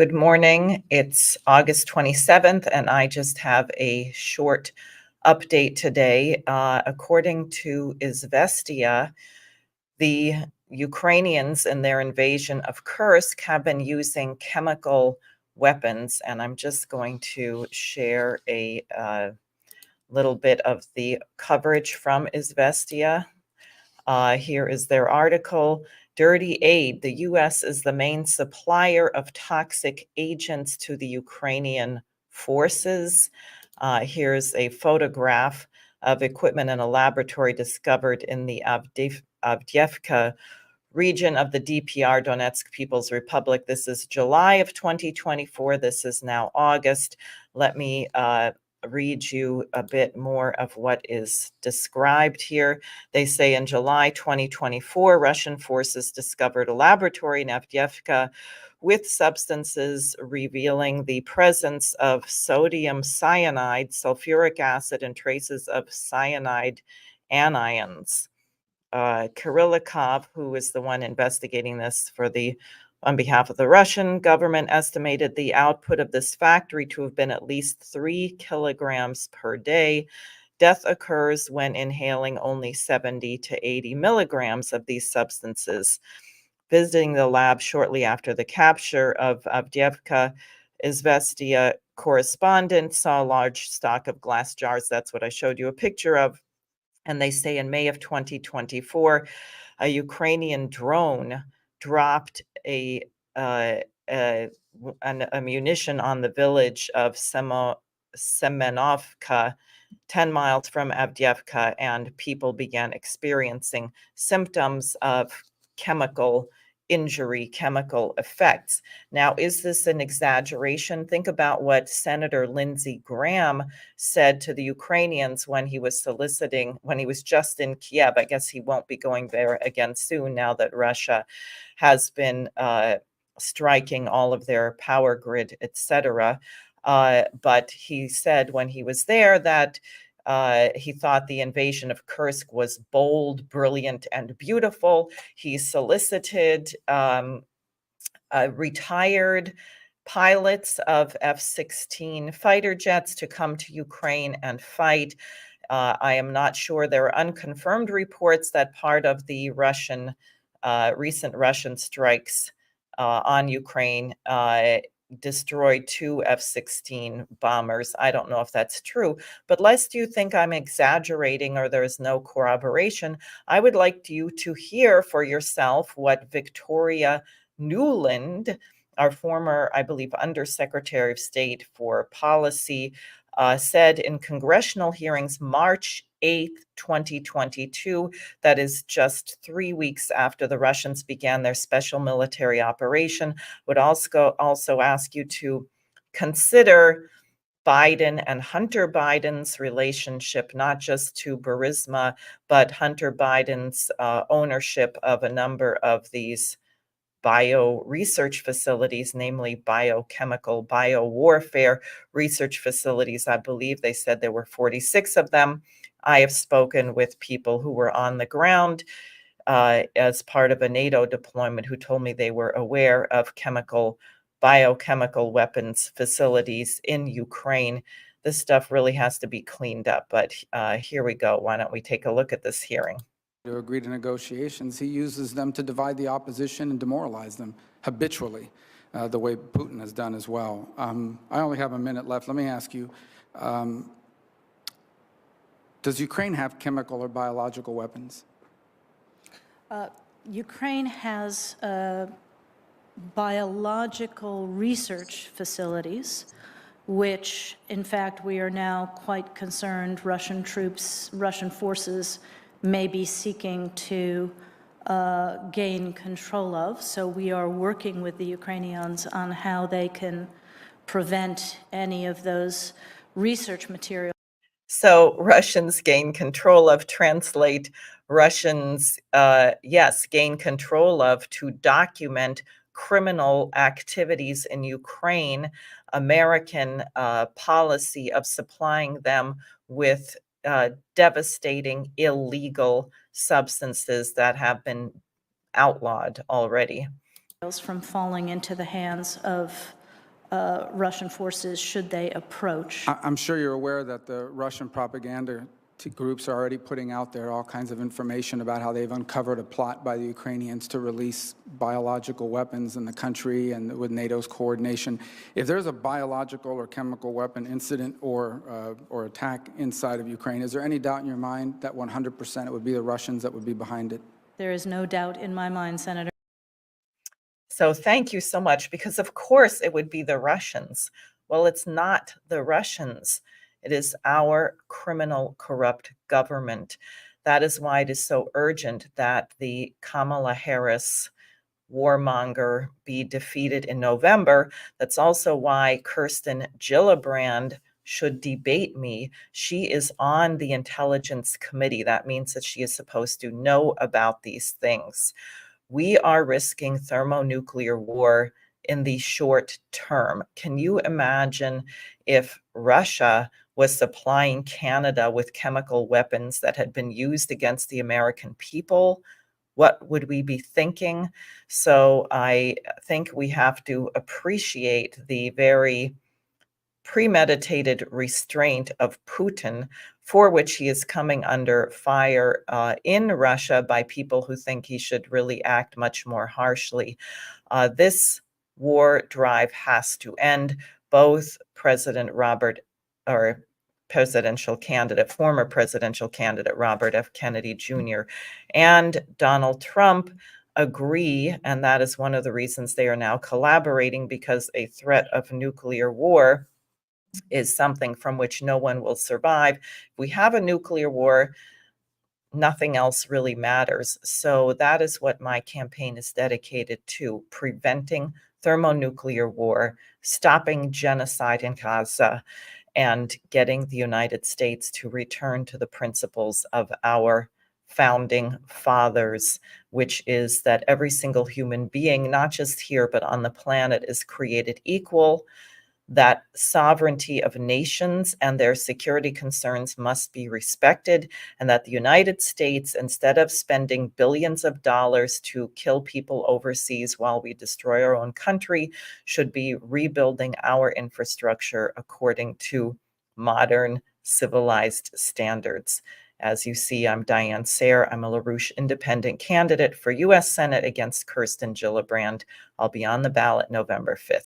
Good morning. It's August 27th, and I just have a short update today. According to Izvestia, the Ukrainians in their invasion of Kursk have been using chemical weapons, and I'm just going to share a little bit of the coverage from Izvestia. Here is their article. Dirty aid. The U.S. is the main supplier of toxic agents to the Ukrainian forces. Here's a photograph of equipment in a laboratory discovered in the Avdiivka region of the DPR, Donetsk People's Republic. This is July of 2024. This is now August. Let me read you a bit more of what is described here. They say in July 2024, Russian forces discovered a laboratory in Avdiivka with substances revealing the presence of sodium cyanide, sulfuric acid, and traces of cyanide anions. Kirillikov, who is the one investigating this on behalf of the Russian government, estimated the output of this factory to have been at least 3 kilograms per day. Death occurs when inhaling only 70 to 80 milligrams of these substances. Visiting the lab shortly after the capture of Avdiivka, Izvestia correspondent saw a large stock of glass jars. That's what I showed you a picture of. And they say in May of 2024, a Ukrainian drone dropped a munition on the village of Semenovka, 10 miles from Avdiivka, and people began experiencing symptoms of chemical injury, chemical effects. Now, is this an exaggeration? Think about what Senator Lindsey Graham said to the Ukrainians when he was just in Kiev. I guess he won't be going there again soon now that Russia has been striking all of their power grid, etc. But he said when he was there that he thought the invasion of Kursk was bold, brilliant, and beautiful. He solicited retired pilots of F-16 fighter jets to come to Ukraine and fight. I am not sure. There are unconfirmed reports that part of the recent Russian strikes on Ukraine destroyed 2 F-16 bombers. I don't know if that's true, but lest you think I'm exaggerating or there's no corroboration, I would like you to hear for yourself what Victoria Nuland, our former, I believe, Undersecretary of State for Policy, said in congressional hearings March 8th, 2022, that is just 3 weeks after the Russians began their special military operation. Would also ask you to consider Biden and Hunter Biden's relationship, not just to Burisma, but Hunter Biden's ownership of a number of these bio research facilities, namely biochemical, biowarfare research facilities. I believe they said there were 46 of them. I have spoken with people who were on the ground as part of a NATO deployment who told me they were aware of biochemical weapons facilities in Ukraine. This stuff really has to be cleaned up, but here we go. Why don't we take a look at this hearing? To agree to negotiations, he uses them to divide the opposition and demoralize them habitually, the way Putin has done as well. I only have a minute left. Let me ask you, does Ukraine have chemical or biological weapons? Ukraine has biological research facilities, which, in fact, we are now quite concerned Russian forces may be seeking to gain control of. So we are working with the Ukrainians on how they can prevent any of those research materials. So Russians gain control of, translate Russians, yes, gain control of to document criminal activities in Ukraine, American policy of supplying them with devastating illegal substances that have been outlawed already. From falling into the hands of Russian forces should they approach. I'm sure you're aware that the Russian propaganda groups are already putting out there all kinds of information about how they've uncovered a plot by the Ukrainians to release biological weapons in the country and with NATO's coordination. If there's a biological or chemical weapon incident or attack inside of Ukraine, is there any doubt in your mind that 100% it would be the Russians that would be behind it? There is no doubt in my mind, Senator. So thank you so much, because of course it would be the Russians. Well, it's not the Russians. It is our criminal, corrupt government. That is why it is so urgent that the Kamala Harris warmonger be defeated in November. That's also why Kirsten Gillibrand should debate me. She is on the Intelligence Committee. That means that she is supposed to know about these things. We are risking thermonuclear war in the short term. Can you imagine if Russia was supplying Canada with chemical weapons that had been used against the American people? What would we be thinking? So I think we have to appreciate the very premeditated restraint of Putin, for which he is coming under fire in Russia by people who think he should really act much more harshly. This war drive has to end. Both former presidential candidate Robert F. Kennedy Jr. and Donald Trump agree, and that is one of the reasons they are now collaborating, because a threat of nuclear war is something from which no one will survive. If we have a nuclear war, nothing else really matters. So that is what my campaign is dedicated to: preventing thermonuclear war, stopping genocide in Gaza, and getting the United States to return to the principles of our founding fathers, which is that every single human being, not just here, but on the planet, is created equal, that sovereignty of nations and their security concerns must be respected, and that the United States, instead of spending billions of dollars to kill people overseas while we destroy our own country, should be rebuilding our infrastructure according to modern civilized standards. As you see, I'm Diane Sayre. I'm a LaRouche independent candidate for U.S. Senate against Kirsten Gillibrand. I'll be on the ballot November 5th.